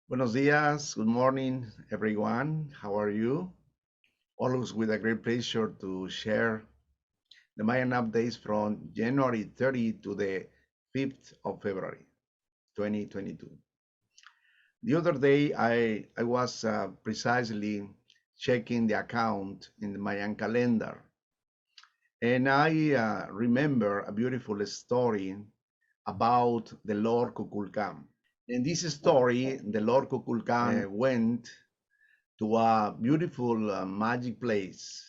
Buenos dias, good morning, everyone. How are you? Always with a great pleasure to share the Mayan updates from January 30 to the 5th of February, 2022. The other day, I was precisely checking the account in the Mayan calendar, and I remember a beautiful story about the Lord Kukulkan. In this story, the Lord Kukulkan went to a beautiful magic place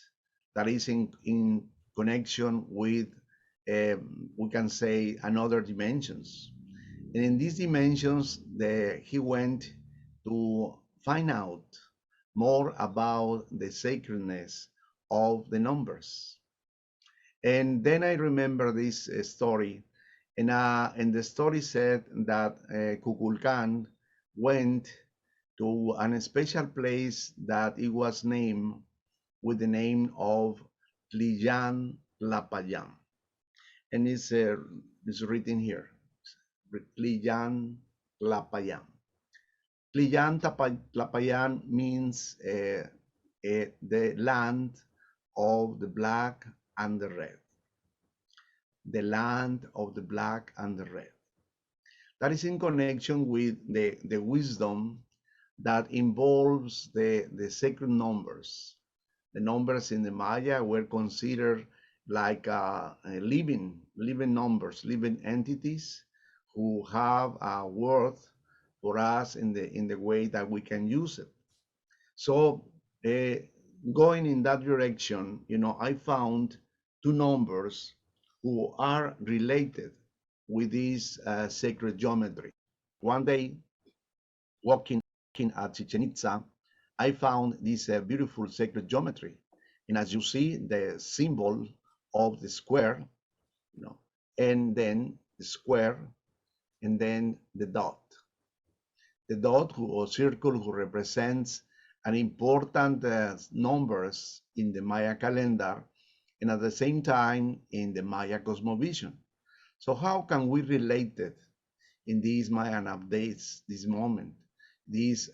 that is in connection with, we can say, another dimensions. And in these dimensions, he went to find out more about the sacredness of the numbers. And then I remember this story, and the story said that Kukulkan went to an special place that it was named with the name of Tliyan Tlapayan. And it's written here, Tliyan Tlapayan. Tliyan Tlapayan means the land of the black and the red. The land of the black and the red. That is in connection with the wisdom that involves the sacred numbers. The numbers in the Maya were considered like living numbers, living entities who have a worth for us in the way that we can use it. So going in that direction, I found two numbers who are related with this sacred geometry. One day, walking at Chichen Itza, I found this beautiful sacred geometry. And as you see, the symbol of the square, and then the square, and then the dot. The dot or circle who represents an important numbers in the Maya calendar and at the same time in the Maya cosmovision. So how can we relate it in these Mayan updates, this moment, these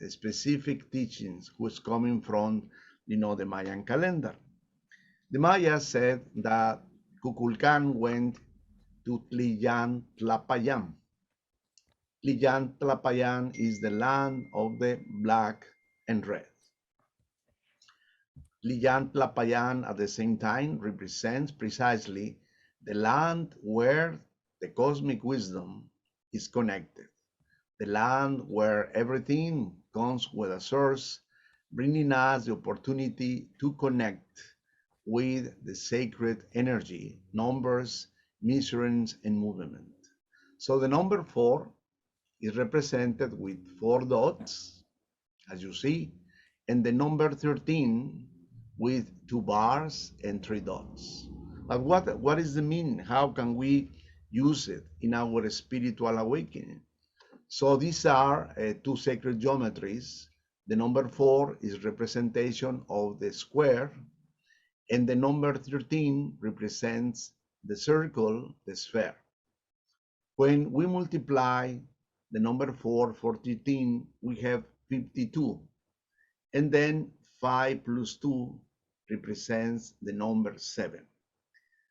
specific teachings who's coming from, the Mayan calendar? The Maya said that Kukulkan went to Tliyan Tlapayan. Tliyan Tlapayan is the land of the black and red. Tliyan Tlapayan at the same time represents precisely the land where the cosmic wisdom is connected, the land where everything comes with a source, bringing us the opportunity to connect with the sacred energy, numbers, measurements, and movement. So the number 4 is represented with 4 dots, as you see, and the number 13 with 2 bars and 3 dots. But what is the meaning? How can we use it in our spiritual awakening? So these are two sacred geometries. The number 4 is representation of the square, and the number 13 represents the circle, the sphere. When we multiply the number 4 for 13, we have 52. And then 5 plus 2 represents the number 7.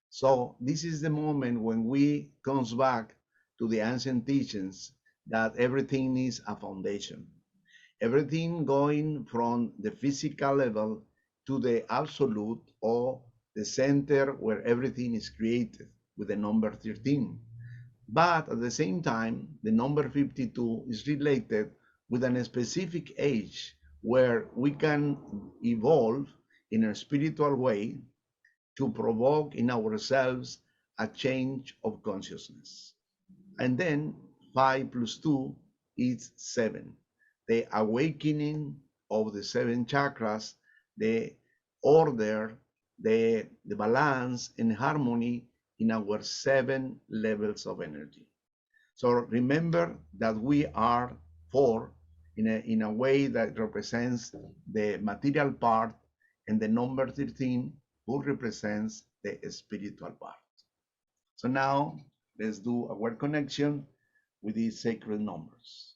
So this is the moment when we comes back to the ancient teachings that everything is a foundation. Everything going from the physical level to the absolute or the center where everything is created with the number 13. But at the same time, the number 52 is related with a specific age where we can evolve in a spiritual way to provoke in ourselves a change of consciousness. And then 5 plus 2 is 7. The awakening of the 7 chakras, the order, the balance and harmony in our 7 levels of energy. So remember that we are 4 in a way that represents the material part, and the number 13 who represents the spiritual part. So now let's do a word connection with these sacred numbers.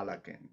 Alaken.